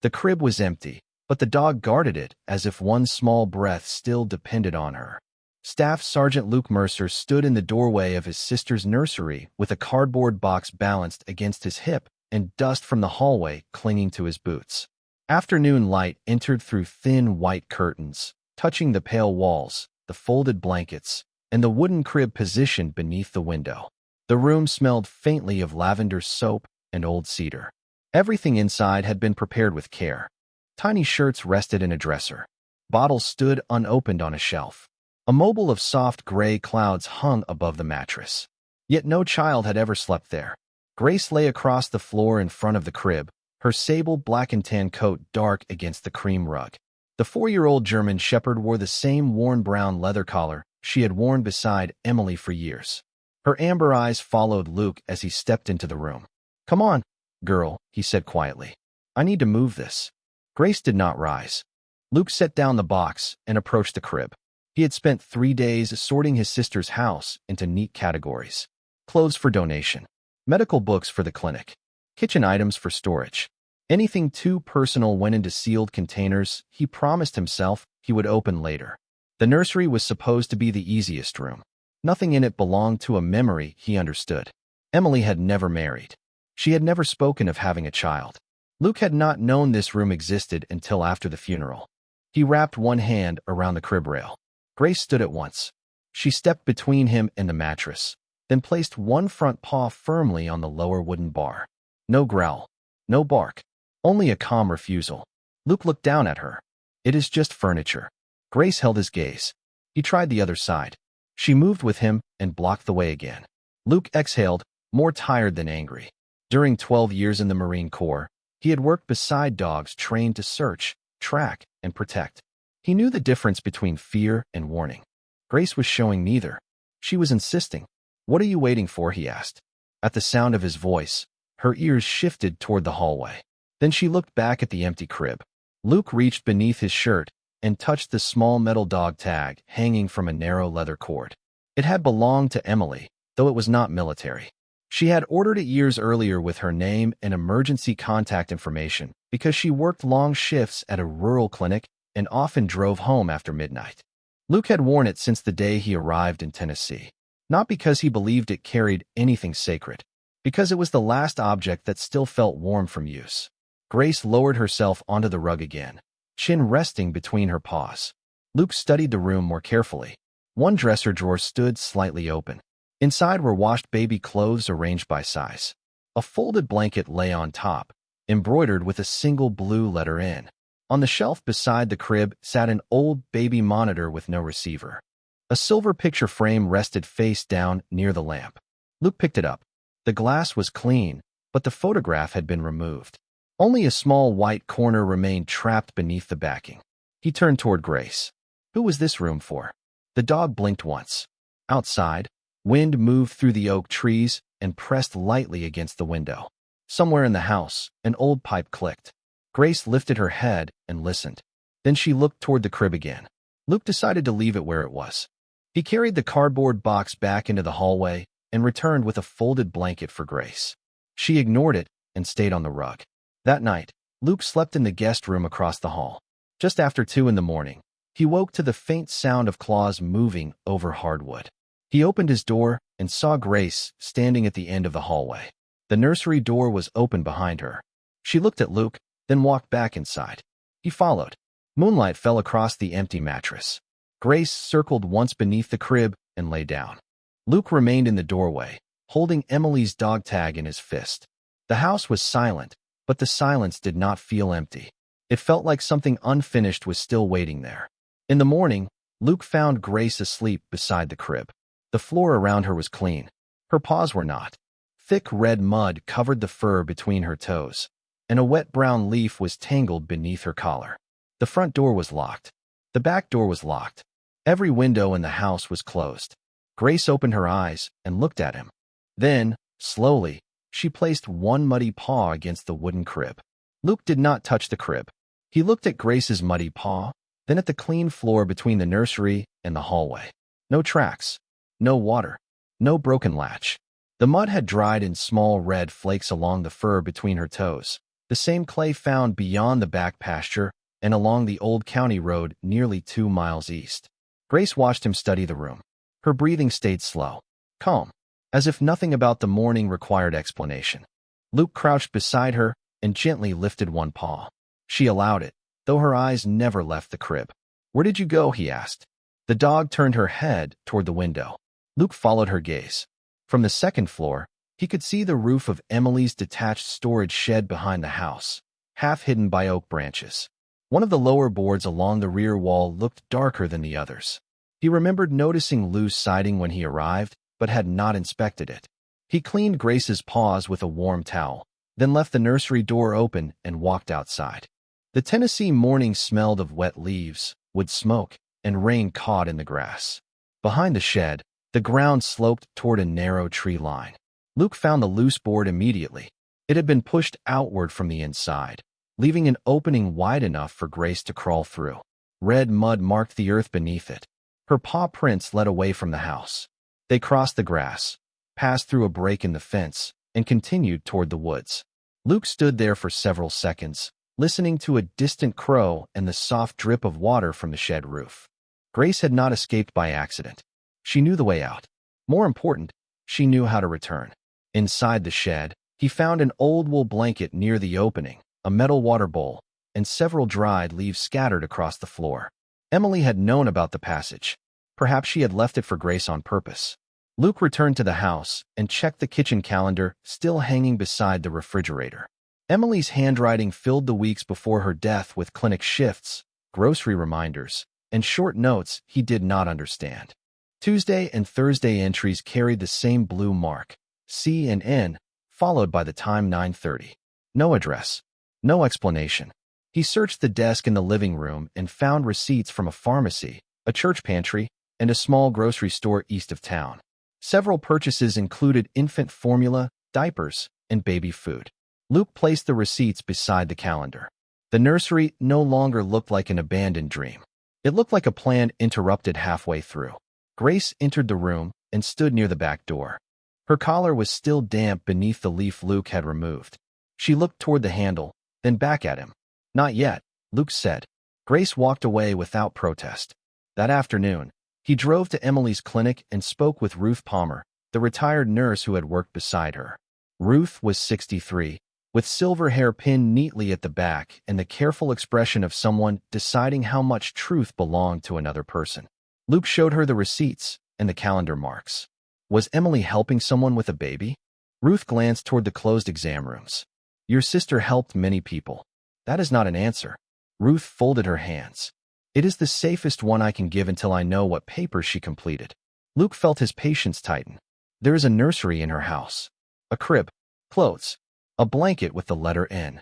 The crib was empty, but the dog guarded it as if one small breath still depended on her. Staff Sergeant Luke Mercer stood in the doorway of his sister's nursery with a cardboard box balanced against his hip and dust from the hallway clinging to his boots. Afternoon light entered through thin white curtains, touching the pale walls, the folded blankets, and the wooden crib positioned beneath the window. The room smelled faintly of lavender soap and old cedar. Everything inside had been prepared with care. Tiny shirts rested in a dresser. Bottles stood unopened on a shelf. A mobile of soft gray clouds hung above the mattress. Yet no child had ever slept there. Grace lay across the floor in front of the crib, her sable black and tan coat dark against the cream rug. The 4-year-old German Shepherd wore the same worn brown leather collar she had worn beside Emily for years. Her amber eyes followed Luke as he stepped into the room. "Come on, girl," he said quietly. "I need to move this." Grace did not rise. Luke set down the box and approached the crib. He had spent 3 days sorting his sister's house into neat categories. Clothes for donation, medical books for the clinic, kitchen items for storage. Anything too personal went into sealed containers he promised himself he would open later. The nursery was supposed to be the easiest room. Nothing in it belonged to a memory he understood. Emily had never married. She had never spoken of having a child. Luke had not known this room existed until after the funeral. He wrapped one hand around the crib rail. Grace stood at once. She stepped between him and the mattress, then placed one front paw firmly on the lower wooden bar. No growl, no bark, only a calm refusal. Luke looked down at her. "It is just furniture." Grace held his gaze. He tried the other side. She moved with him and blocked the way again. Luke exhaled, more tired than angry. During 12 years in the Marine Corps, he had worked beside dogs trained to search, track, and protect. He knew the difference between fear and warning. Grace was showing neither. She was insisting. "What are you waiting for?" he asked. At the sound of his voice, her ears shifted toward the hallway. Then she looked back at the empty crib. Luke reached beneath his shirt and touched the small metal dog tag hanging from a narrow leather cord. It had belonged to Emily, though it was not military. She had ordered it years earlier with her name and emergency contact information because she worked long shifts at a rural clinic and often drove home after midnight. Luke had worn it since the day he arrived in Tennessee, not because he believed it carried anything sacred, because it was the last object that still felt warm from use. Grace lowered herself onto the rug again, chin resting between her paws. Luke studied the room more carefully. One dresser drawer stood slightly open. Inside were washed baby clothes arranged by size. A folded blanket lay on top, embroidered with a single blue letter N. On the shelf beside the crib sat an old baby monitor with no receiver. A silver picture frame rested face down near the lamp. Luke picked it up. The glass was clean, but the photograph had been removed. Only a small white corner remained trapped beneath the backing. He turned toward Grace. "Who was this room for?" The dog blinked once. Outside, wind moved through the oak trees and pressed lightly against the window. Somewhere in the house, an old pipe clicked. Grace lifted her head and listened. Then she looked toward the crib again. Luke decided to leave it where it was. He carried the cardboard box back into the hallway and returned with a folded blanket for Grace. She ignored it and stayed on the rug. That night, Luke slept in the guest room across the hall. Just after 2 in the morning, he woke to the faint sound of claws moving over hardwood. He opened his door and saw Grace standing at the end of the hallway. The nursery door was open behind her. She looked at Luke, then walked back inside. He followed. Moonlight fell across the empty mattress. Grace circled once beneath the crib and lay down. Luke remained in the doorway, holding Emily's dog tag in his fist. The house was silent, but the silence did not feel empty. It felt like something unfinished was still waiting there. In the morning, Luke found Grace asleep beside the crib. The floor around her was clean. Her paws were not. Thick red mud covered the fur between her toes, and a wet brown leaf was tangled beneath her collar. The front door was locked. The back door was locked. Every window in the house was closed. Grace opened her eyes and looked at him. Then, slowly, she placed one muddy paw against the wooden crib. Luke did not touch the crib. He looked at Grace's muddy paw, then at the clean floor between the nursery and the hallway. No tracks. No water. No broken latch. The mud had dried in small red flakes along the fur between her toes. the same clay found beyond the back pasture and along the old county road nearly 2 miles east. Grace watched him study the room. Her breathing stayed slow, calm, as if nothing about the morning required explanation. Luke crouched beside her and gently lifted one paw. She allowed it, though her eyes never left the crib. "Where did you go?" he asked. The dog turned her head toward the window. Luke followed her gaze. From the second floor, he could see the roof of Emily's detached storage shed behind the house, half hidden by oak branches. One of the lower boards along the rear wall looked darker than the others. He remembered noticing loose siding when he arrived, but had not inspected it. He cleaned Grace's paws with a warm towel, then left the nursery door open and walked outside. The Tennessee morning smelled of wet leaves, wood smoke, and rain caught in the grass. Behind the shed, the ground sloped toward a narrow tree line. Luke found the loose board immediately. It had been pushed outward from the inside, leaving an opening wide enough for Grace to crawl through. Red mud marked the earth beneath it. Her paw prints led away from the house. They crossed the grass, passed through a break in the fence, and continued toward the woods. Luke stood there for several seconds, listening to a distant crow and the soft drip of water from the shed roof. Grace had not escaped by accident. She knew the way out. More important, she knew how to return. Inside the shed, he found an old wool blanket near the opening, a metal water bowl, and several dried leaves scattered across the floor. Emily had known about the passage. Perhaps she had left it for Grace on purpose. Luke returned to the house and checked the kitchen calendar still hanging beside the refrigerator. Emily's handwriting filled the weeks before her death with clinic shifts, grocery reminders, and short notes he did not understand. Tuesday and Thursday entries carried the same blue mark, C and N, followed by the time 9:30. No address, no explanation. He searched the desk in the living room and found receipts from a pharmacy, a church pantry, and a small grocery store east of town. Several purchases included infant formula, diapers, and baby food. Luke placed the receipts beside the calendar. The nursery no longer looked like an abandoned dream. It looked like a plan interrupted halfway through. Grace entered the room and stood near the back door. Her collar was still damp beneath the leaf Luke had removed. She looked toward the handle, then back at him. "Not yet," Luke said. Grace walked away without protest. That afternoon, he drove to Emily's clinic and spoke with Ruth Palmer, the retired nurse who had worked beside her. Ruth was 63, with silver hair pinned neatly at the back and the careful expression of someone deciding how much truth belonged to another person. Luke showed her the receipts and the calendar marks. Was Emily helping someone with a baby? Ruth glanced toward the closed exam rooms. "Your sister helped many people." "That is not an answer." Ruth folded her hands. "It is the safest one I can give until I know what papers she completed." Luke felt his patience tighten. There is a nursery in her house. A crib, clothes, a blanket with the letter N.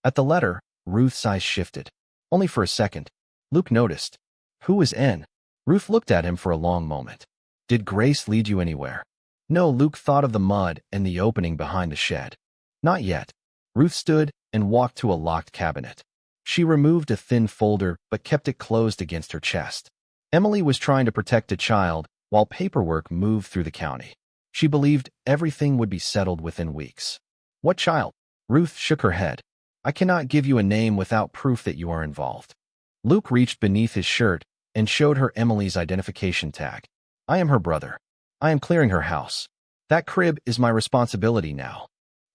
At the letter, Ruth's eyes shifted. Only for a second. Luke noticed. Who is N? Ruth looked at him for a long moment. "Did Grace lead you anywhere?" No, Luke thought of the mud and the opening behind the shed. "Not yet." Ruth stood and walked to a locked cabinet. She removed a thin folder but kept it closed against her chest. Emily was trying to protect a child while paperwork moved through the county. She believed everything would be settled within weeks. "What child?" Ruth shook her head. "I cannot give you a name without proof that you are involved." Luke reached beneath his shirt and showed her Emily's identification tag. "I am her brother. I am clearing her house. That crib is my responsibility now."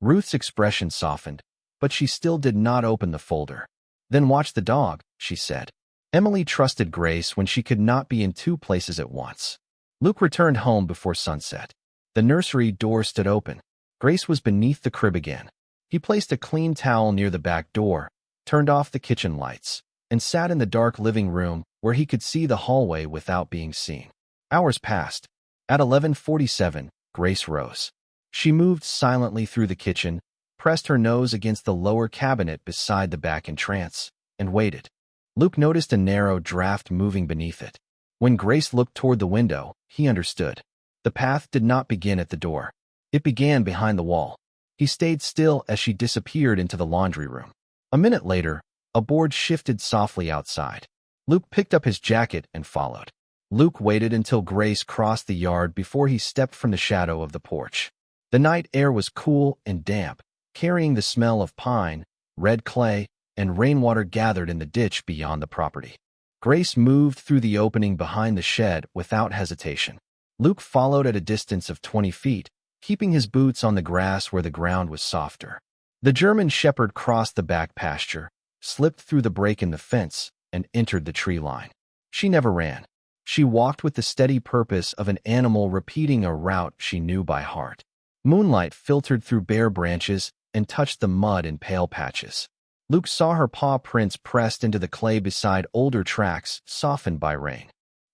Ruth's expression softened, but she still did not open the folder. "Then watch the dog," she said. Emily trusted Grace when she could not be in two places at once. Luke returned home before sunset. The nursery door stood open. Grace was beneath the crib again. He placed a clean towel near the back door, turned off the kitchen lights, and sat in the dark living room where he could see the hallway without being seen. Hours passed. At 11:47, Grace rose. She moved silently through the kitchen, pressed her nose against the lower cabinet beside the back entrance, and waited. Luke noticed a narrow draft moving beneath it. When Grace looked toward the window, he understood. The path did not begin at the door. It began behind the wall. He stayed still as she disappeared into the laundry room. A minute later, a board shifted softly outside. Luke picked up his jacket and followed. Luke waited until Grace crossed the yard before he stepped from the shadow of the porch. The night air was cool and damp, carrying the smell of pine, red clay, and rainwater gathered in the ditch beyond the property. Grace moved through the opening behind the shed without hesitation. Luke followed at a distance of 20 feet, keeping his boots on the grass where the ground was softer. The German shepherd crossed the back pasture, slipped through the break in the fence, and entered the tree line. She never ran. She walked with the steady purpose of an animal repeating a route she knew by heart. Moonlight filtered through bare branches and touched the mud in pale patches. Luke saw her paw prints pressed into the clay beside older tracks softened by rain.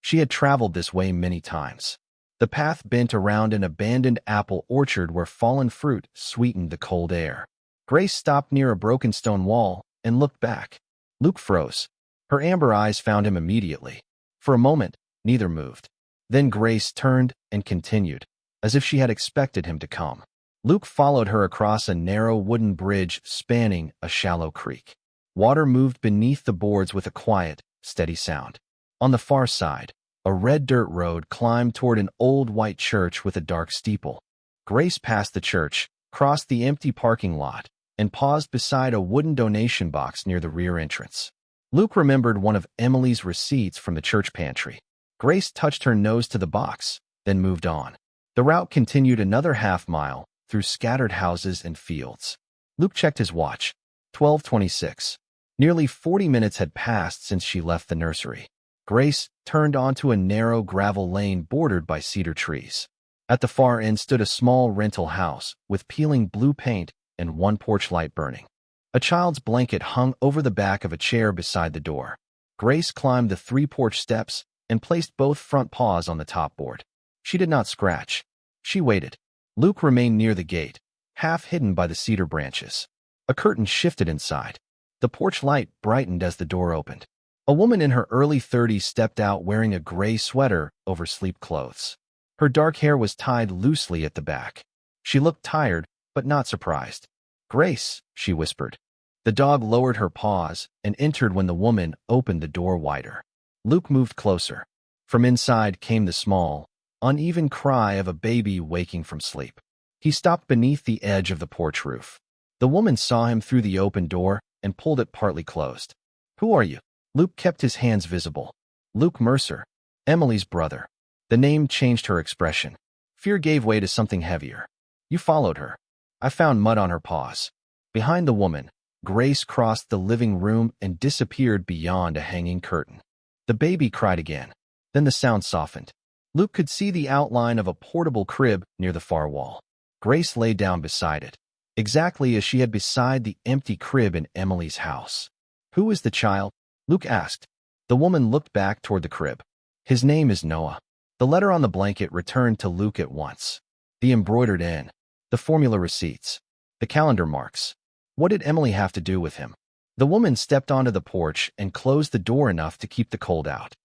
She had traveled this way many times. The path bent around an abandoned apple orchard where fallen fruit sweetened the cold air. Grace stopped near a broken stone wall and looked back. Luke froze. Her amber eyes found him immediately. For a moment, neither moved. Then Grace turned and continued, as if she had expected him to come. Luke followed her across a narrow wooden bridge spanning a shallow creek. Water moved beneath the boards with a quiet, steady sound. On the far side, a red dirt road climbed toward an old white church with a dark steeple. Grace passed the church, crossed the empty parking lot, and paused beside a wooden donation box near the rear entrance. Luke remembered one of Emily's receipts from the church pantry. Grace touched her nose to the box, then moved on. The route continued another half-mile through scattered houses and fields. Luke checked his watch. 12:26. Nearly 40 minutes had passed since she left the nursery. Grace turned onto a narrow gravel lane bordered by cedar trees. At the far end stood a small rental house with peeling blue paint and one porch light burning. A child's blanket hung over the back of a chair beside the door. Grace climbed the 3 porch steps and placed both front paws on the top board. She did not scratch. She waited. Luke remained near the gate, half hidden by the cedar branches. A curtain shifted inside. The porch light brightened as the door opened. A woman in her early 30s stepped out wearing a gray sweater over sleep clothes. Her dark hair was tied loosely at the back. She looked tired, but not surprised. "Grace," she whispered. The dog lowered her paws and entered when the woman opened the door wider. Luke moved closer. From inside came the small, uneven cry of a baby waking from sleep. He stopped beneath the edge of the porch roof. The woman saw him through the open door and pulled it partly closed. "Who are you?" Luke kept his hands visible. "Luke Mercer, Emily's brother." The name changed her expression. Fear gave way to something heavier. "You followed her." "I found mud on her paws." Behind the woman, Grace crossed the living room and disappeared beyond a hanging curtain. The baby cried again. Then the sound softened. Luke could see the outline of a portable crib near the far wall. Grace lay down beside it, exactly as she had beside the empty crib in Emily's house. "Who is the child?" Luke asked. The woman looked back toward the crib. "His name is Noah." The letter on the blanket returned to Luke at once. The embroidered N, the formula receipts, the calendar marks. What did Emily have to do with him? The woman stepped onto the porch and closed the door enough to keep the cold out.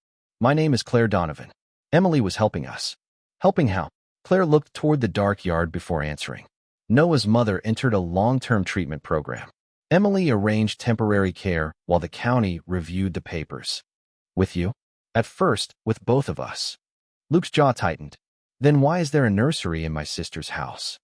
"My name is Claire Donovan. Emily was helping us." "Helping how?" Claire looked toward the dark yard before answering. Noah's mother entered a long-term treatment program. Emily arranged temporary care while the county reviewed the papers. "With you?" "At first, with both of us." Luke's jaw tightened. "Then why is there a nursery in my sister's house?"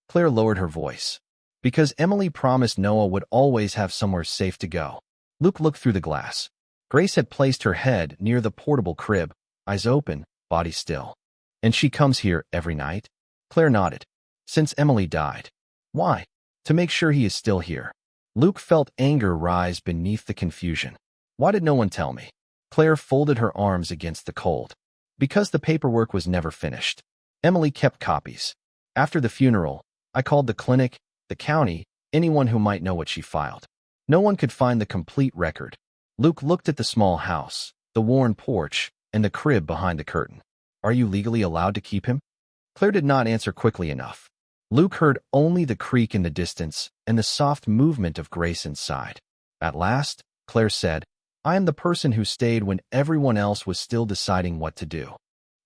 Claire lowered her voice. "Because Emily promised Noah would always have somewhere safe to go." Luke looked through the glass. Grace had placed her head near the portable crib, eyes open, body still. "And she comes here every night?" Claire nodded. "Since Emily died." "Why?" "To make sure he is still here." Luke felt anger rise beneath the confusion. "Why did no one tell me?" Claire folded her arms against the cold. "Because the paperwork was never finished. Emily kept copies. After the funeral, I called the clinic, the county, anyone who might know what she filed. No one could find the complete record." Luke looked at the small house, the worn porch, and the crib behind the curtain. "Are you legally allowed to keep him?" Claire did not answer quickly enough. Luke heard only the creak in the distance and the soft movement of Grace inside. At last, Claire said, "I am the person who stayed when everyone else was still deciding what to do."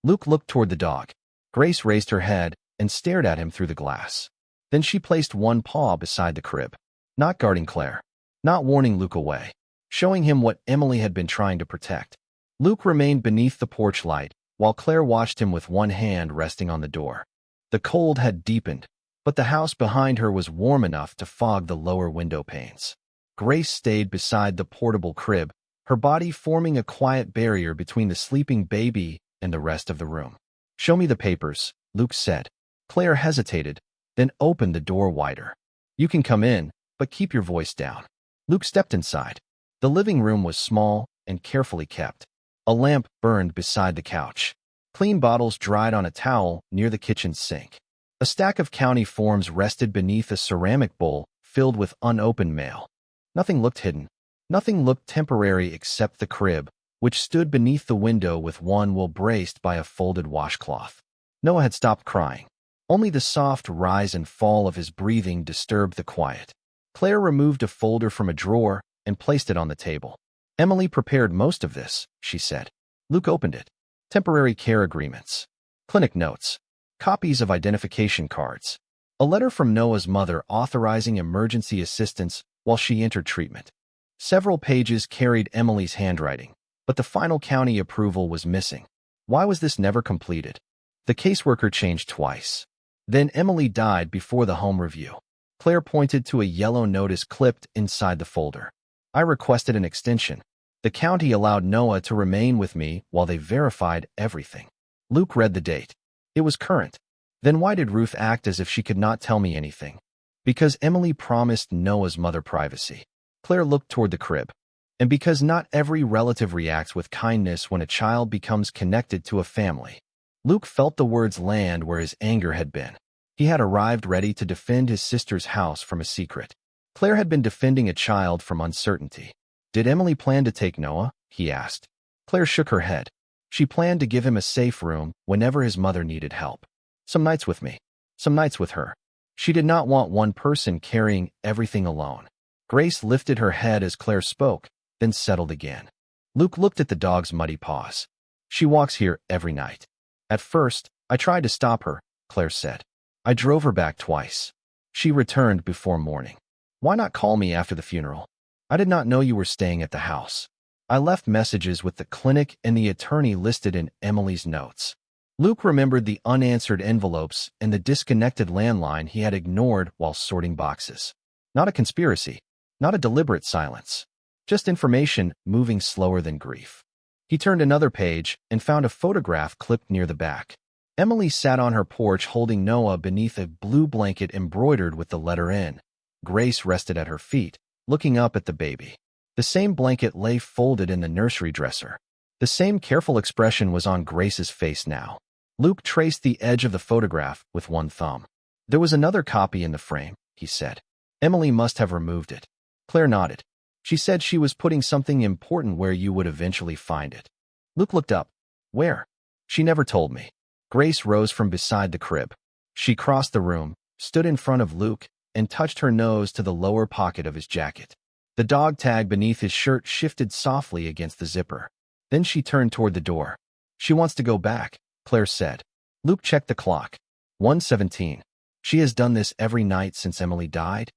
Luke looked toward the dog. Grace raised her head and stared at him through the glass. Then she placed one paw beside the crib, not guarding Claire, not warning Luke away, showing him what Emily had been trying to protect. Luke remained beneath the porch light, while Claire watched him with one hand resting on the door. The cold had deepened, but the house behind her was warm enough to fog the lower window panes. Grace stayed beside the portable crib, her body forming a quiet barrier between the sleeping baby and the rest of the room. "Show me the papers," Luke said. Claire hesitated, then opened the door wider. "You can come in, but keep your voice down." Luke stepped inside. The living room was small and carefully kept. A lamp burned beside the couch. Clean bottles dried on a towel near the kitchen sink. A stack of county forms rested beneath a ceramic bowl filled with unopened mail. Nothing looked hidden. Nothing looked temporary except the crib, which stood beneath the window with one wool braced by a folded washcloth. Noah had stopped crying. Only the soft rise and fall of his breathing disturbed the quiet. Claire removed a folder from a drawer and placed it on the table. "Emily prepared most of this," she said. Luke opened it. Temporary care agreements. Clinic notes. Copies of identification cards. A letter from Noah's mother authorizing emergency assistance while she entered treatment. Several pages carried Emily's handwriting, but the final county approval was missing. Why was this never completed? The caseworker changed twice. Then Emily died before the home review. Claire pointed to a yellow notice clipped inside the folder. "I requested an extension. The county allowed Noah to remain with me while they verified everything." Luke read the date. It was current. Then why did Ruth act as if she could not tell me anything? Because Emily promised Noah's mother privacy. Claire looked toward the crib. And because not every relative reacts with kindness when a child becomes connected to a family. Luke felt the words land where his anger had been. He had arrived ready to defend his sister's house from a secret. Claire had been defending a child from uncertainty. "Did Emily plan to take Noah?" he asked. Claire shook her head. She planned to give him a safe room whenever his mother needed help. "Some nights with me. Some nights with her." She did not want one person carrying everything alone. Grace lifted her head as Claire spoke, then settled again. Luke looked at the dog's muddy paws. "She walks here every night." "At first, I tried to stop her," Claire said. "I drove her back twice. She returned before morning." "Why not call me after the funeral?" "I did not know you were staying at the house. I left messages with the clinic and the attorney listed in Emily's notes." Luke remembered the unanswered envelopes and the disconnected landline he had ignored while sorting boxes. Not a conspiracy, not a deliberate silence, just information moving slower than grief. He turned another page and found a photograph clipped near the back. Emily sat on her porch holding Noah beneath a blue blanket embroidered with the letter N. Grace rested at her feet, looking up at the baby. The same blanket lay folded in the nursery dresser. The same careful expression was on Grace's face now. Luke traced the edge of the photograph with one thumb. "There was another copy in the frame," he said. "Emily must have removed it." Claire nodded. "She said she was putting something important where you would eventually find it." Luke looked up. "Where?" "She never told me." Grace rose from beside the crib. She crossed the room, stood in front of Luke, and touched her nose to the lower pocket of his jacket. The dog tag beneath his shirt shifted softly against the zipper. Then she turned toward the door. "She wants to go back," Claire said. Luke checked the clock. 1:17. "She has done this every night since Emily died?"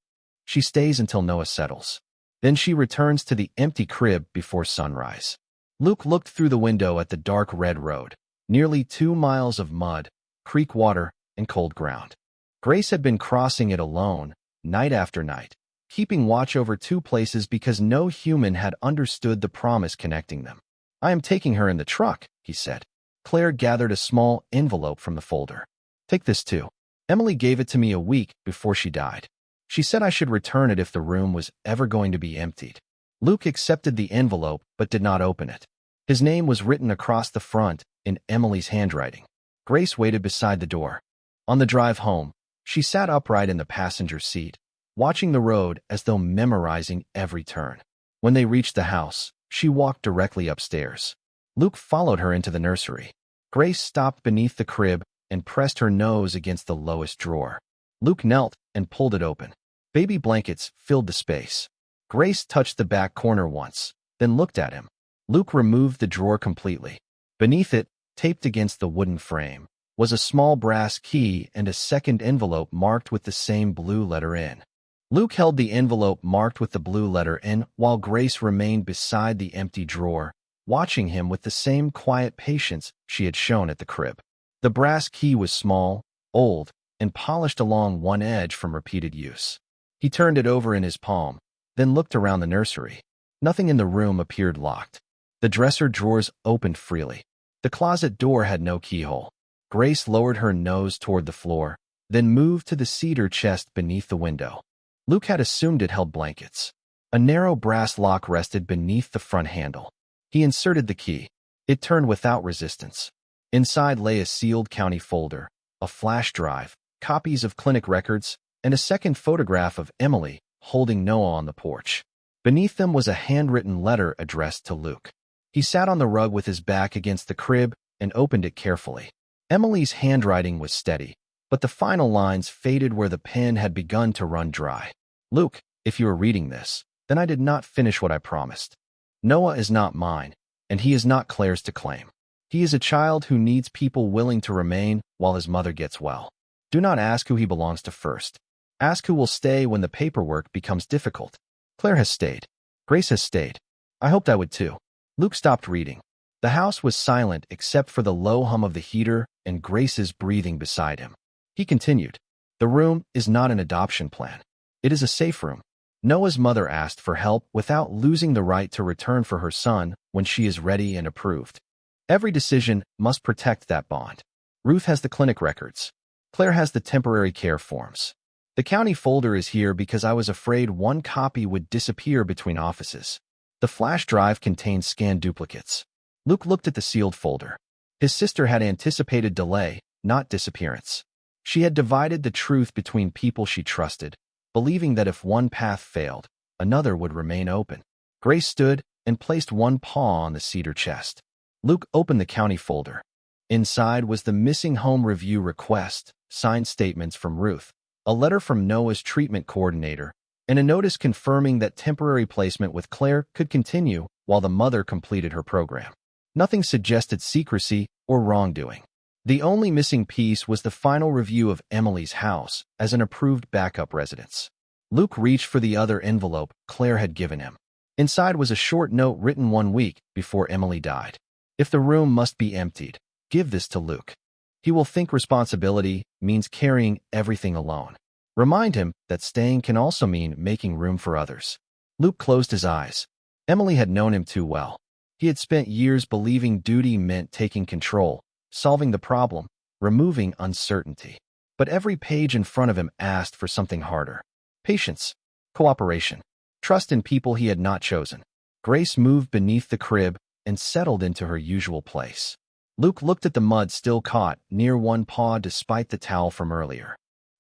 "She stays until Noah settles. Then she returns to the empty crib before sunrise." Luke looked through the window at the dark red road. Nearly 2 miles of mud, creek water, and cold ground. Grace had been crossing it alone, night after night, keeping watch over 2 places because no human had understood the promise connecting them. "I am taking her in the truck," he said. Claire gathered a small envelope from the folder. "Take this too. Emily gave it to me a week before she died. She said I should return it if the room was ever going to be emptied." Luke accepted the envelope but did not open it. His name was written across the front in Emily's handwriting. Grace waited beside the door. On the drive home, she sat upright in the passenger seat, watching the road as though memorizing every turn. When they reached the house, she walked directly upstairs. Luke followed her into the nursery. Grace stopped beneath the crib and pressed her nose against the lowest drawer. Luke knelt and pulled it open. Baby blankets filled the space. Grace touched the back corner once, then looked at him. Luke removed the drawer completely. Beneath it, taped against the wooden frame, was a small brass key and a second envelope marked with the same blue letter N. Luke held the envelope marked with the blue letter N while Grace remained beside the empty drawer, watching him with the same quiet patience she had shown at the crib. The brass key was small, old, and polished along one edge from repeated use. He turned it over in his palm, then looked around the nursery. Nothing in the room appeared locked. The dresser drawers opened freely. The closet door had no keyhole. Grace lowered her nose toward the floor, then moved to the cedar chest beneath the window. Luke had assumed it held blankets. A narrow brass lock rested beneath the front handle. He inserted the key. It turned without resistance. Inside lay a sealed county folder, a flash drive, copies of clinic records, and a second photograph of Emily holding Noah on the porch. Beneath them was a handwritten letter addressed to Luke. He sat on the rug with his back against the crib and opened it carefully. Emily's handwriting was steady, but the final lines faded where the pen had begun to run dry. Luke, if you are reading this, then I did not finish what I promised. Noah is not mine, and he is not Claire's to claim. He is a child who needs people willing to remain while his mother gets well. Do not ask who he belongs to first. Ask who will stay when the paperwork becomes difficult. Claire has stayed. Grace has stayed. I hoped I would too. Luke stopped reading. The house was silent except for the low hum of the heater and Grace's breathing beside him. He continued, "The room is not an adoption plan. It is a safe room. Noah's mother asked for help without losing the right to return for her son when she is ready and approved. Every decision must protect that bond. Ruth has the clinic records. Claire has the temporary care forms. The county folder is here because I was afraid one copy would disappear between offices. The flash drive contains scanned duplicates." Luke looked at the sealed folder. His sister had anticipated delay, not disappearance. She had divided the truth between people she trusted, believing that if one path failed, another would remain open. Grace stood and placed one paw on the cedar chest. Luke opened the county folder. Inside was the missing home review request, signed statements from Ruth, a letter from Noah's treatment coordinator, and a notice confirming that temporary placement with Claire could continue while the mother completed her program. Nothing suggested secrecy or wrongdoing. The only missing piece was the final review of Emily's house as an approved backup residence. Luke reached for the other envelope Claire had given him. Inside was a short note written 1 week before Emily died. "If the room must be emptied, give this to Luke. He will think responsibility means carrying everything alone. Remind him that staying can also mean making room for others." Luke closed his eyes. Emily had known him too well. He had spent years believing duty meant taking control, solving the problem, removing uncertainty. But every page in front of him asked for something harder. Patience, cooperation, trust in people he had not chosen. Grace moved beneath the crib and settled into her usual place. Luke looked at the mud still caught near one paw despite the towel from earlier.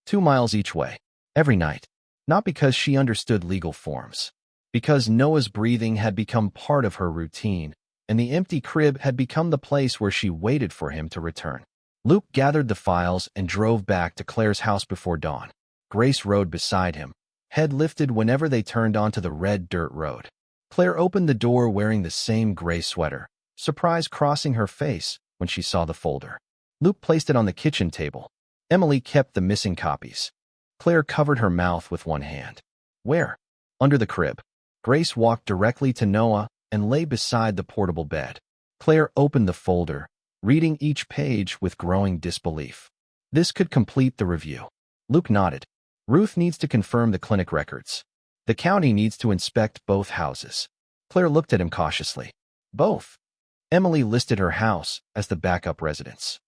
2 miles each way, every night. Not because she understood legal forms. Because Noah's breathing had become part of her routine, and the empty crib had become the place where she waited for him to return. Luke gathered the files and drove back to Claire's house before dawn. Grace rode beside him, head lifted whenever they turned onto the red dirt road. Claire opened the door wearing the same gray sweater, surprise crossing her face when she saw the folder. Luke placed it on the kitchen table. Emily kept the missing copies. Claire covered her mouth with one hand. "Where?" "Under the crib." Grace walked directly to Noah and lay beside the portable bed. Claire opened the folder, reading each page with growing disbelief. This could complete the review. Luke nodded. Ruth needs to confirm the clinic records. The county needs to inspect both houses. Claire looked at him cautiously. "Both." Emily listed her house as the backup residence.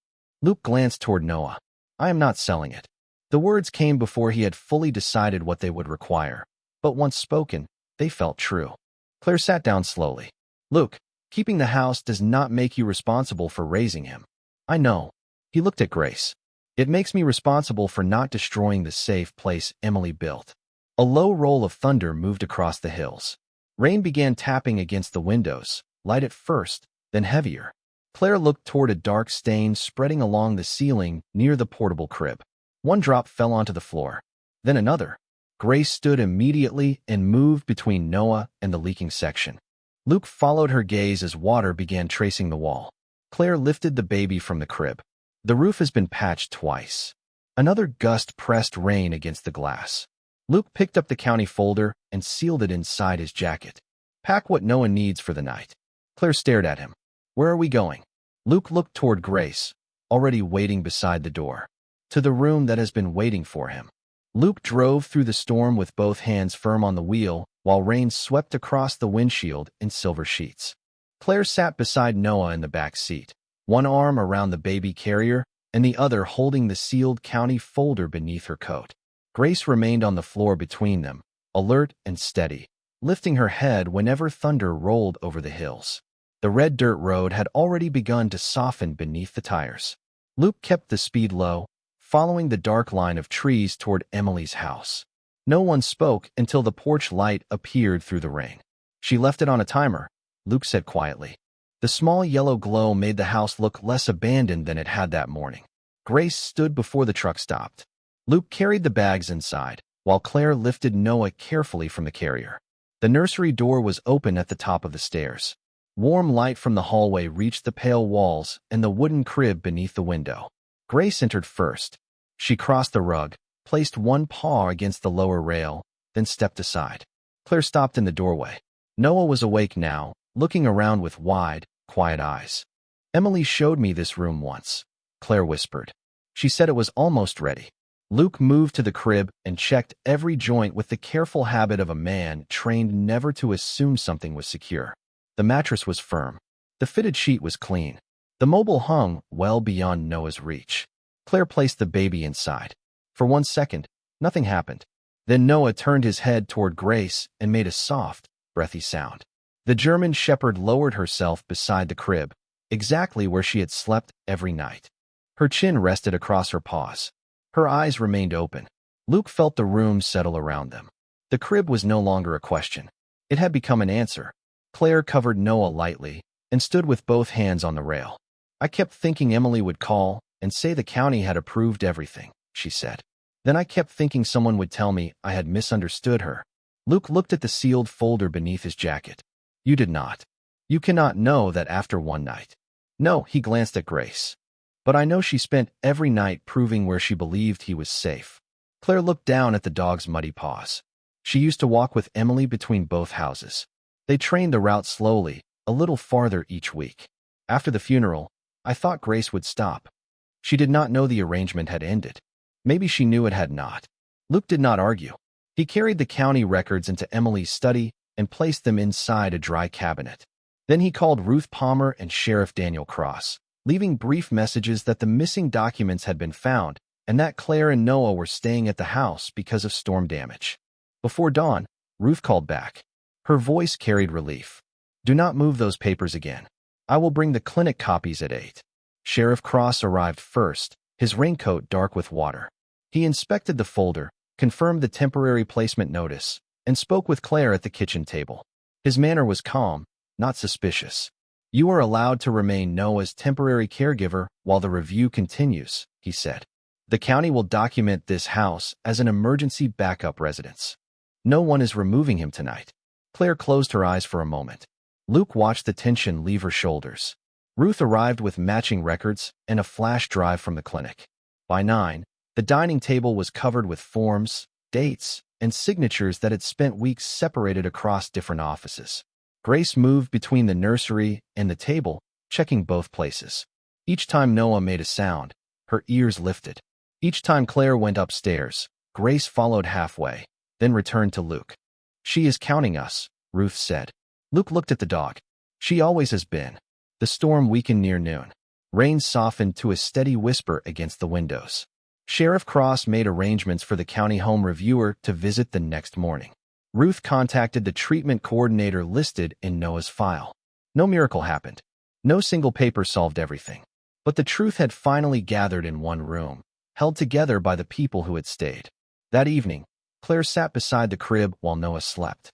Luke glanced toward Noah. "I am not selling it." The words came before he had fully decided what they would require, but once spoken, they felt true. Claire sat down slowly. "Luke, keeping the house does not make you responsible for raising him." "I know." He looked at Grace. "It makes me responsible for not destroying the safe place Emily built." A low roll of thunder moved across the hills. Rain began tapping against the windows, light at first, then heavier. Claire looked toward a dark stain spreading along the ceiling near the portable crib. One drop fell onto the floor, then another. Grace stood immediately and moved between Noah and the leaking section. Luke followed her gaze as water began tracing the wall. Claire lifted the baby from the crib. "The roof has been patched twice." Another gust pressed rain against the glass. Luke picked up the county folder and sealed it inside his jacket. "Pack what Noah needs for the night." Claire stared at him. "Where are we going?" Luke looked toward Grace, already waiting beside the door. "To the room that has been waiting for him." Luke drove through the storm with both hands firm on the wheel, while rain swept across the windshield in silver sheets. Claire sat beside Noah in the back seat, one arm around the baby carrier and the other holding the sealed county folder beneath her coat. Grace remained on the floor between them, alert and steady, lifting her head whenever thunder rolled over the hills. The red dirt road had already begun to soften beneath the tires. Luke kept the speed low, following the dark line of trees toward Emily's house. No one spoke until the porch light appeared through the rain. "She left it on a timer," Luke said quietly. The small yellow glow made the house look less abandoned than it had that morning. Grace stood before the truck stopped. Luke carried the bags inside, while Claire lifted Noah carefully from the carrier. The nursery door was open at the top of the stairs. Warm light from the hallway reached the pale walls and the wooden crib beneath the window. Grace entered first. She crossed the rug, placed one paw against the lower rail, then stepped aside. Claire stopped in the doorway. Noah was awake now, looking around with wide, quiet eyes. "Emily showed me this room once," Claire whispered. "She said it was almost ready." Luke moved to the crib and checked every joint with the careful habit of a man trained never to assume something was secure. The mattress was firm. The fitted sheet was clean. The mobile hung well beyond Noah's reach. Claire placed the baby inside. For 1 second, nothing happened. Then Noah turned his head toward Grace and made a soft, breathy sound. The German shepherd lowered herself beside the crib, exactly where she had slept every night. Her chin rested across her paws. Her eyes remained open. Luke felt the room settle around them. The crib was no longer a question. It had become an answer. Claire covered Noah lightly and stood with both hands on the rail. "I kept thinking Emily would call and say the county had approved everything," she said. "Then I kept thinking someone would tell me I had misunderstood her." Luke looked at the sealed folder beneath his jacket. "You did not. You cannot know that after one night." "No," he glanced at Grace. "But I know she spent every night proving where she believed he was safe." Claire looked down at the dog's muddy paws. She used to walk with Emily between both houses. They trained the route slowly, a little farther each week. After the funeral, I thought Grace would stop. She did not know the arrangement had ended. Maybe she knew it had not. Luke did not argue. He carried the county records into Emily's study and placed them inside a dry cabinet. Then he called Ruth Palmer and Sheriff Daniel Cross, leaving brief messages that the missing documents had been found and that Claire and Noah were staying at the house because of storm damage. Before dawn, Ruth called back. Her voice carried relief. "Do not move those papers again. I will bring the clinic copies at 8. Sheriff Cross arrived first, his raincoat dark with water. He inspected the folder, confirmed the temporary placement notice, and spoke with Claire at the kitchen table. His manner was calm, not suspicious. "You are allowed to remain Noah's temporary caregiver while the review continues," he said. "The county will document this house as an emergency backup residence. No one is removing him tonight." Claire closed her eyes for a moment. Luke watched the tension leave her shoulders. Ruth arrived with matching records and a flash drive from the clinic. By 9, the dining table was covered with forms, dates, and signatures that had spent weeks separated across different offices. Grace moved between the nursery and the table, checking both places. Each time Noah made a sound, her ears lifted. Each time Claire went upstairs, Grace followed halfway, then returned to Luke. "She is counting us," Ruth said. Luke looked at the dog. "She always has been." The storm weakened near noon. Rain softened to a steady whisper against the windows. Sheriff Cross made arrangements for the county home reviewer to visit the next morning. Ruth contacted the treatment coordinator listed in Noah's file. No miracle happened. No single paper solved everything. But the truth had finally gathered in one room, held together by the people who had stayed. That evening, Claire sat beside the crib while Noah slept.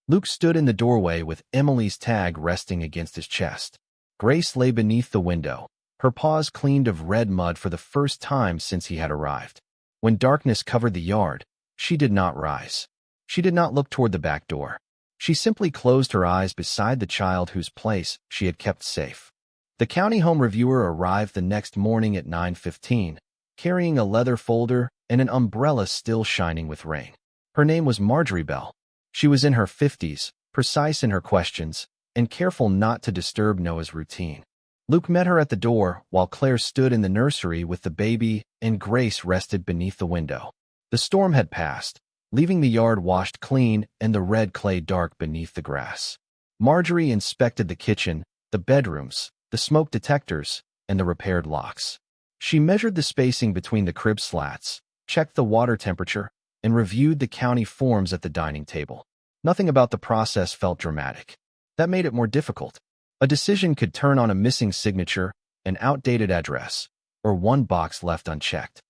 Luke stood in the doorway with Emily's tag resting against his chest. Grace lay beneath the window, her paws cleaned of red mud for the first time since he had arrived. When darkness covered the yard, she did not rise. She did not look toward the back door. She simply closed her eyes beside the child whose place she had kept safe. The county home reviewer arrived the next morning at 9:15, carrying a leather folder and an umbrella still shining with rain. Her name was Marjorie Bell. She was in her 50s, precise in her questions, and careful not to disturb Noah's routine. Luke met her at the door while Claire stood in the nursery with the baby and Grace rested beneath the window. The storm had passed, leaving the yard washed clean and the red clay dark beneath the grass. Marjorie inspected the kitchen, the bedrooms, the smoke detectors, and the repaired locks. She measured the spacing between the crib slats, checked the water temperature, and reviewed the county forms at the dining table. Nothing about the process felt dramatic. That made it more difficult. A decision could turn on a missing signature, an outdated address, or one box left unchecked.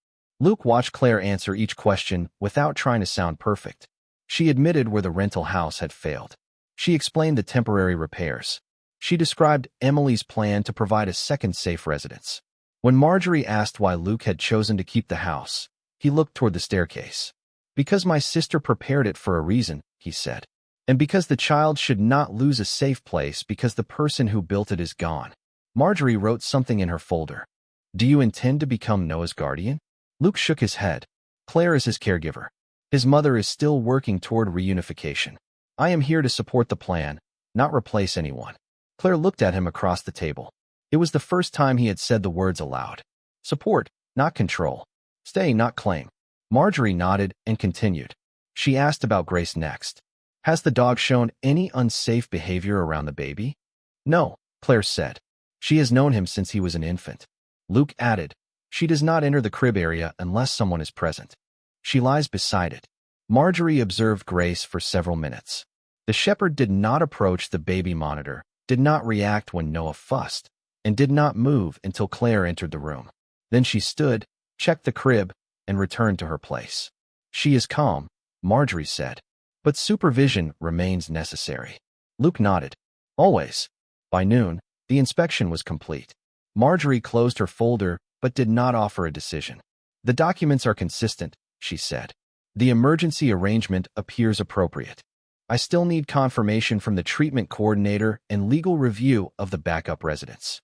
Luke watched Claire answer each question without trying to sound perfect. She admitted where the rental house had failed. She explained the temporary repairs. She described Emily's plan to provide a second safe residence. When Marjorie asked why Luke had chosen to keep the house, he looked toward the staircase. "Because my sister prepared it for a reason," he said. "And because the child should not lose a safe place because the person who built it is gone." Marjorie wrote something in her folder. "Do you intend to become Noah's guardian?" Luke shook his head. "Claire is his caregiver. His mother is still working toward reunification. I am here to support the plan, not replace anyone." Claire looked at him across the table. It was the first time he had said the words aloud. Support, not control. Stay, not claim. Marjorie nodded and continued. She asked about Grace next. "Has the dog shown any unsafe behavior around the baby?" "No," Claire said. "She has known him since he was an infant." Luke added, "She does not enter the crib area unless someone is present. She lies beside it." Marjorie observed Grace for several minutes. The shepherd did not approach the baby monitor, did not react when Noah fussed, and did not move until Claire entered the room. Then she stood, checked the crib, and returned to her place. "She is calm," Marjorie said, "but supervision remains necessary." Luke nodded. "Always." By noon, the inspection was complete. Marjorie closed her folder but did not offer a decision. "The documents are consistent," she said. "The emergency arrangement appears appropriate. I still need confirmation from the treatment coordinator and legal review of the backup residence."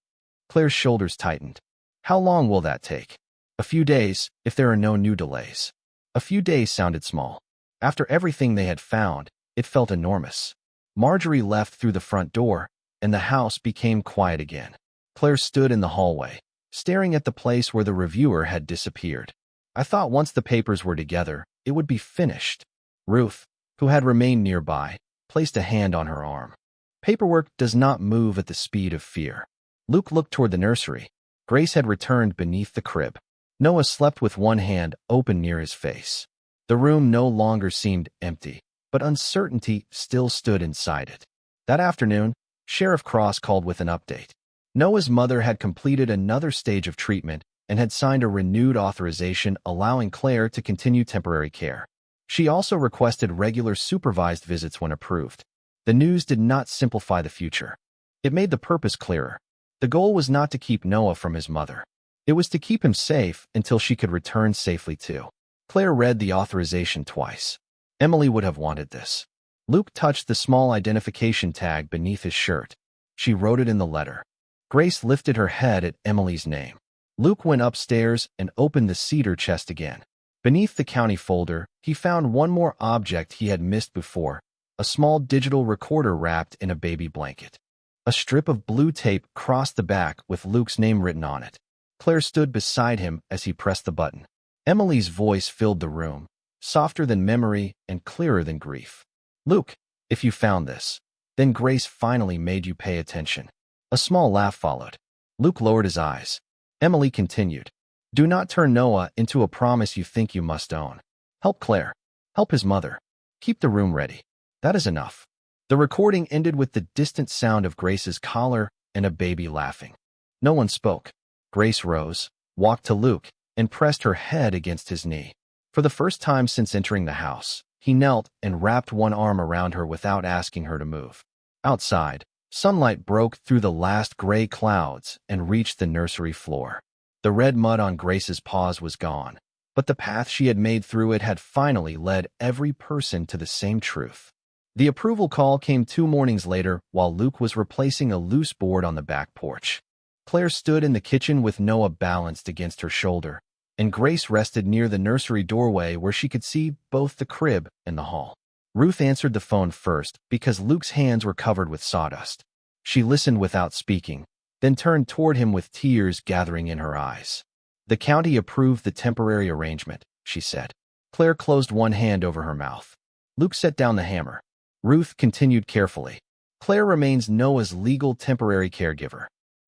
Claire's shoulders tightened. "How long will that take?" "A few days, if there are no new delays." A few days sounded small. After everything they had found, it felt enormous. Marjorie left through the front door, and the house became quiet again. Claire stood in the hallway, staring at the place where the reviewer had disappeared. "I thought once the papers were together, it would be finished." Ruth, who had remained nearby, placed a hand on her arm. "Paperwork does not move at the speed of fear." Luke looked toward the nursery. Grace had returned beneath the crib. Noah slept with one hand open near his face. The room no longer seemed empty, but uncertainty still stood inside it. That afternoon, Sheriff Cross called with an update. Noah's mother had completed another stage of treatment and had signed a renewed authorization allowing Claire to continue temporary care. She also requested regular supervised visits when approved. The news did not simplify the future. It made the purpose clearer. The goal was not to keep Noah from his mother. It was to keep him safe until she could return safely too. Claire read the authorization twice. Emily would have wanted this. Luke touched the small identification tag beneath his shirt. She wrote it in the letter. Grace lifted her head at Emily's name. Luke went upstairs and opened the cedar chest again. Beneath the county folder, he found one more object he had missed before, a small digital recorder wrapped in a baby blanket. A strip of blue tape crossed the back with Luke's name written on it. Claire stood beside him as he pressed the button. Emily's voice filled the room, softer than memory and clearer than grief. "Luke, if you found this, then Grace finally made you pay attention." A small laugh followed. Luke lowered his eyes. Emily continued. "Do not turn Noah into a promise you think you must own. Help Claire. Help his mother. Keep the room ready. That is enough." The recording ended with the distant sound of Grace's collar and a baby laughing. No one spoke. Grace rose, walked to Luke, and pressed her head against his knee. For the first time since entering the house, he knelt and wrapped one arm around her without asking her to move. Outside, sunlight broke through the last gray clouds and reached the nursery floor. The red mud on Grace's paws was gone, but the path she had made through it had finally led every person to the same truth. The approval call came 2 mornings later while Luke was replacing a loose board on the back porch. Claire stood in the kitchen with Noah balanced against her shoulder, and Grace rested near the nursery doorway where she could see both the crib and the hall. Ruth answered the phone first because Luke's hands were covered with sawdust. She listened without speaking, then turned toward him with tears gathering in her eyes. "The county approved the temporary arrangement," she said. Claire closed one hand over her mouth. Luke set down the hammer. Ruth continued carefully. Claire remains Noah's legal temporary caregiver.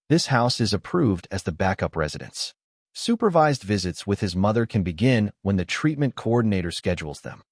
This house is approved as the backup residence. Supervised visits with his mother can begin when the treatment coordinator schedules them.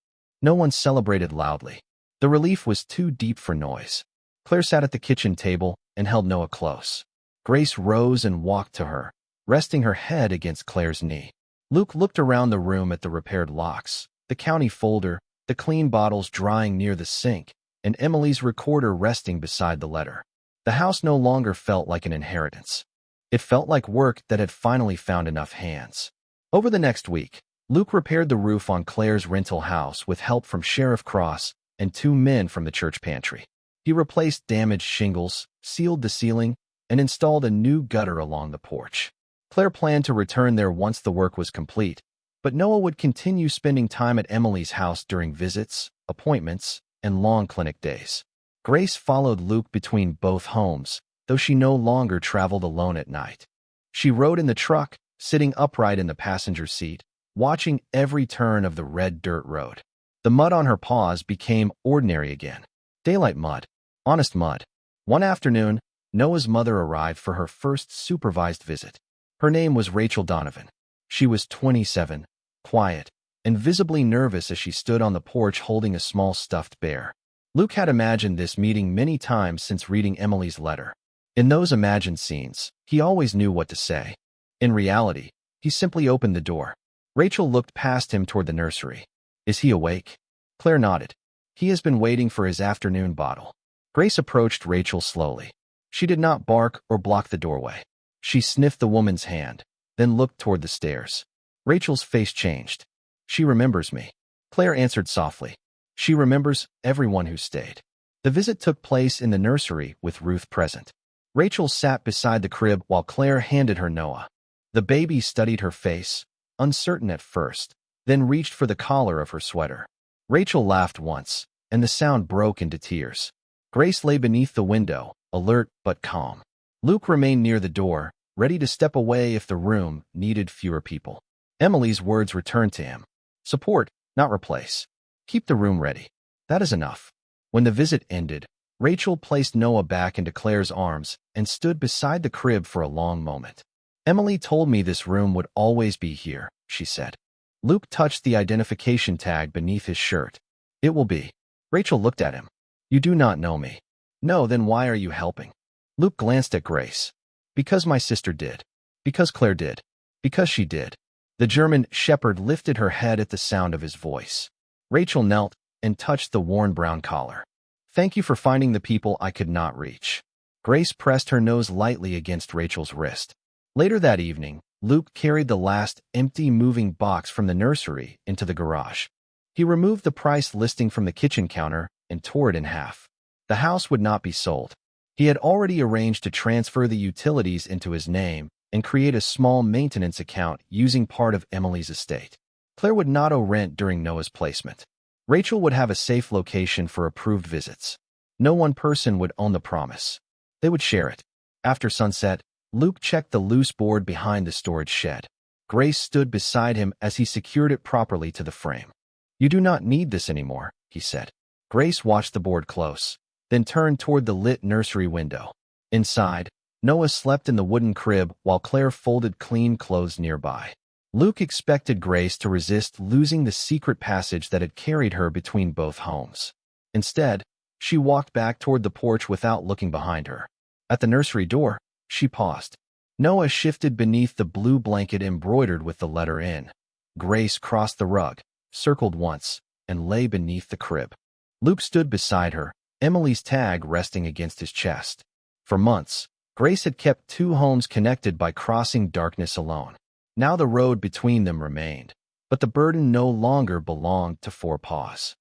No one celebrated loudly. The relief was too deep for noise. Claire sat at the kitchen table and held Noah close. Grace rose and walked to her, resting her head against Claire's knee. Luke looked around the room at the repaired locks, the county folder, the clean bottles drying near the sink, and Emily's recorder resting beside the letter. The house no longer felt like an inheritance. It felt like work that had finally found enough hands. Over the next week, Luke repaired the roof on Claire's rental house with help from Sheriff Cross and 2 men from the church pantry. He replaced damaged shingles, sealed the ceiling, and installed a new gutter along the porch. Claire planned to return there once the work was complete, but Noah would continue spending time at Emily's house during visits, appointments, and long clinic days. Grace followed Luke between both homes, though she no longer traveled alone at night. She rode in the truck, sitting upright in the passenger seat, watching every turn of the red dirt road. The mud on her paws became ordinary again. Daylight mud. Honest mud. One afternoon, Noah's mother arrived for her first supervised visit. Her name was Rachel Donovan. She was 27, quiet, and visibly nervous as she stood on the porch holding a small stuffed bear. Luke had imagined this meeting many times since reading Emily's letter. In those imagined scenes, he always knew what to say. In reality, he simply opened the door. Rachel looked past him toward the nursery. Is he awake? Claire nodded. He has been waiting for his afternoon bottle. Grace approached Rachel slowly. She did not bark or block the doorway. She sniffed the woman's hand, then looked toward the stairs. Rachel's face changed. She remembers me. Claire answered softly. She remembers everyone who stayed. The visit took place in the nursery with Ruth present. Rachel sat beside the crib while Claire handed her Noah. The baby studied her face, uncertain at first, then reached for the collar of her sweater. Rachel laughed once, and the sound broke into tears. Grace lay beneath the window, alert but calm. Luke remained near the door, ready to step away if the room needed fewer people. Emily's words returned to him. Support, not replace. Keep the room ready. That is enough. When the visit ended, Rachel placed Noah back into Claire's arms and stood beside the crib for a long moment. Emily told me this room would always be here, she said. Luke touched the identification tag beneath his shirt. It will be. Rachel looked at him. You do not know me. No, then why are you helping? Luke glanced at Grace. Because my sister did. Because Claire did. Because she did. The German shepherd lifted her head at the sound of his voice. Rachel knelt and touched the worn brown collar. Thank you for finding the people I could not reach. Grace pressed her nose lightly against Rachel's wrist. Later that evening, Luke carried the last empty moving box from the nursery into the garage. He removed the price listing from the kitchen counter and tore it in half. The house would not be sold. He had already arranged to transfer the utilities into his name and create a small maintenance account using part of Emily's estate. Claire would not owe rent during Noah's placement. Rachel would have a safe location for approved visits. No one person would own the promise. They would share it. After sunset, Luke checked the loose board behind the storage shed. Grace stood beside him as he secured it properly to the frame. You do not need this anymore, he said. Grace watched the board close, then turned toward the lit nursery window. Inside, Noah slept in the wooden crib while Claire folded clean clothes nearby. Luke expected Grace to resist losing the secret passage that had carried her between both homes. Instead, she walked back toward the porch without looking behind her. At the nursery door, she paused. Noah shifted beneath the blue blanket embroidered with the letter N. Grace crossed the rug, circled once, and lay beneath the crib. Luke stood beside her, Emily's tag resting against his chest. For months, Grace had kept 2 homes connected by crossing darkness alone. Now the road between them remained, but the burden no longer belonged to 4 Paws.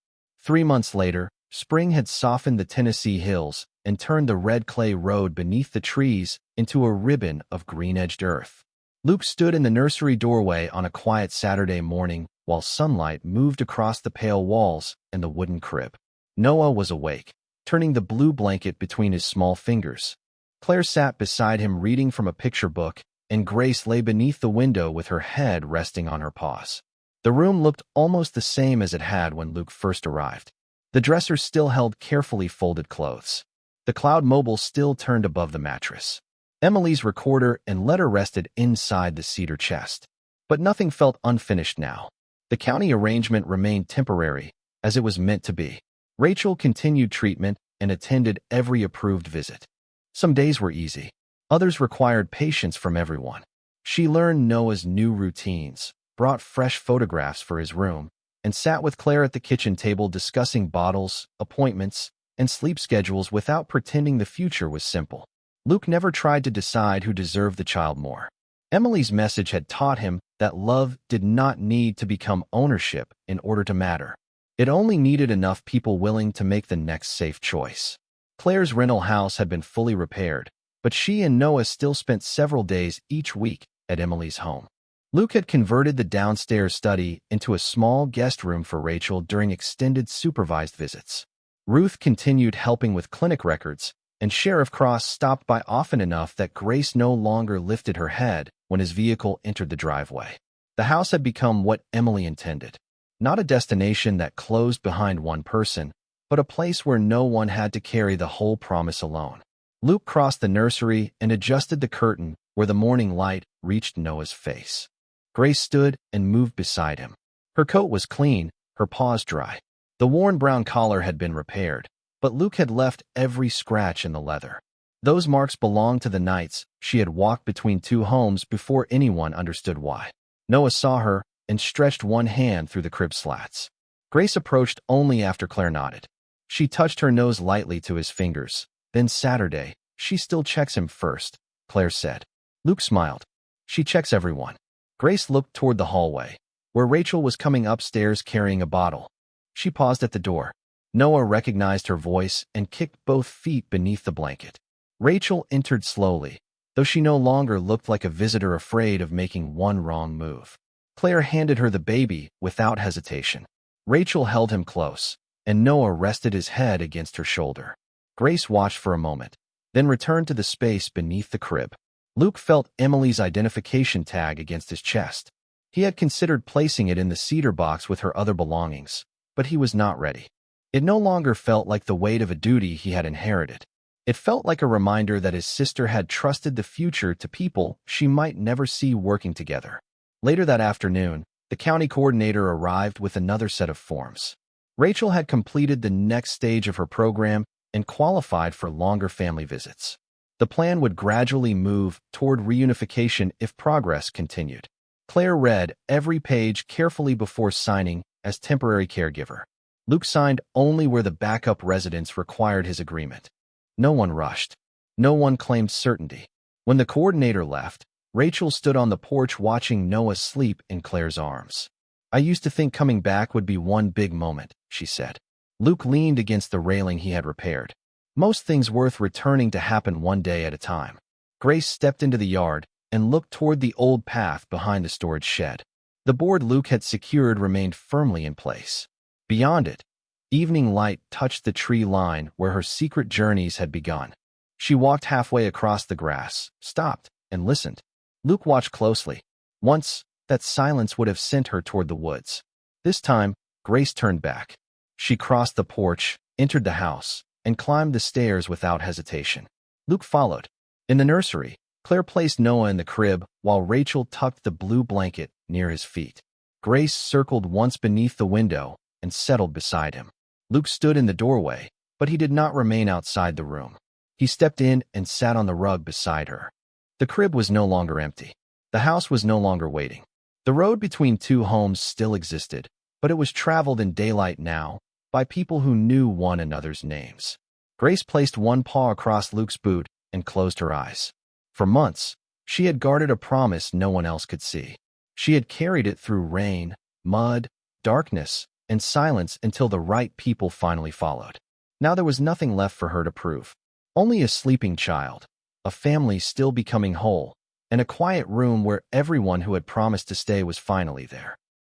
3 months later, spring had softened the Tennessee hills and turned the red clay road beneath the trees into a ribbon of green-edged earth. Luke stood in the nursery doorway on a quiet Saturday morning while sunlight moved across the pale walls and the wooden crib. Noah was awake, turning the blue blanket between his small fingers. Claire sat beside him reading from a picture book, and Grace lay beneath the window with her head resting on her paws. The room looked almost the same as it had when Luke first arrived. The dresser still held carefully folded clothes. The Cloud Mobile still turned above the mattress. Emily's recorder and letter rested inside the cedar chest. But nothing felt unfinished now. The county arrangement remained temporary, as it was meant to be. Rachel continued treatment and attended every approved visit. Some days were easy. Others required patience from everyone. She learned Noah's new routines, brought fresh photographs for his room, and sat with Claire at the kitchen table discussing bottles, appointments, and sleep schedules without pretending the future was simple. Luke never tried to decide who deserved the child more. Emily's message had taught him that love did not need to become ownership in order to matter. It only needed enough people willing to make the next safe choice. Claire's rental house had been fully repaired, but she and Noah still spent several days each week at Emily's home. Luke had converted the downstairs study into a small guest room for Rachel during extended supervised visits. Ruth continued helping with clinic records, and Sheriff Cross stopped by often enough that Grace no longer lifted her head when his vehicle entered the driveway. The house had become what Emily intended. Not a destination that closed behind one person, but a place where no one had to carry the whole promise alone. Luke crossed the nursery and adjusted the curtain where the morning light reached Noah's face. Grace stood and moved beside him. Her coat was clean, her paws dry. The worn brown collar had been repaired, but Luke had left every scratch in the leather. Those marks belonged to the nights she had walked between two homes before anyone understood why. Noah saw her and stretched one hand through the crib slats. Grace approached only after Claire nodded. She touched her nose lightly to his fingers. Then Saturday, she still checks him first, Claire said. Luke smiled. She checks everyone. Grace looked toward the hallway, where Rachel was coming upstairs carrying a bottle. She paused at the door. Noah recognized her voice and kicked both feet beneath the blanket. Rachel entered slowly, though she no longer looked like a visitor afraid of making one wrong move. Claire handed her the baby without hesitation. Rachel held him close, and Noah rested his head against her shoulder. Grace watched for a moment, then returned to the space beneath the crib. Luke felt Emily's identification tag against his chest. He had considered placing it in the cedar box with her other belongings, but he was not ready. It no longer felt like the weight of a duty he had inherited. It felt like a reminder that his sister had trusted the future to people she might never see working together. Later that afternoon, the county coordinator arrived with another set of forms. Rachel had completed the next stage of her program and qualified for longer family visits. The plan would gradually move toward reunification if progress continued. Claire read every page carefully before signing as temporary caregiver. Luke signed only where the backup residence required his agreement. No one rushed. No one claimed certainty. When the coordinator left, Rachel stood on the porch watching Noah sleep in Claire's arms. "I used to think coming back would be one big moment," she said. Luke leaned against the railing he had repaired. "Most things worth returning to happen one day at a time." Grace stepped into the yard and looked toward the old path behind the storage shed. The board Luke had secured remained firmly in place. Beyond it, evening light touched the tree line where her secret journeys had begun. She walked halfway across the grass, stopped, and listened. Luke watched closely. Once, that silence would have sent her toward the woods. This time, Grace turned back. She crossed the porch, entered the house, and climbed the stairs without hesitation. Luke followed. In the nursery, Claire placed Noah in the crib while Rachel tucked the blue blanket near his feet. Grace circled once beneath the window and settled beside him. Luke stood in the doorway, but he did not remain outside the room. He stepped in and sat on the rug beside her. The crib was no longer empty. The house was no longer waiting. The road between two homes still existed, but it was traveled in daylight now by people who knew one another's names. Grace placed one paw across Luke's boot and closed her eyes. For months, she had guarded a promise no one else could see. She had carried it through rain, mud, darkness, and silence until the right people finally followed. Now there was nothing left for her to prove. Only a sleeping child, a family still becoming whole, and a quiet room where everyone who had promised to stay was finally there.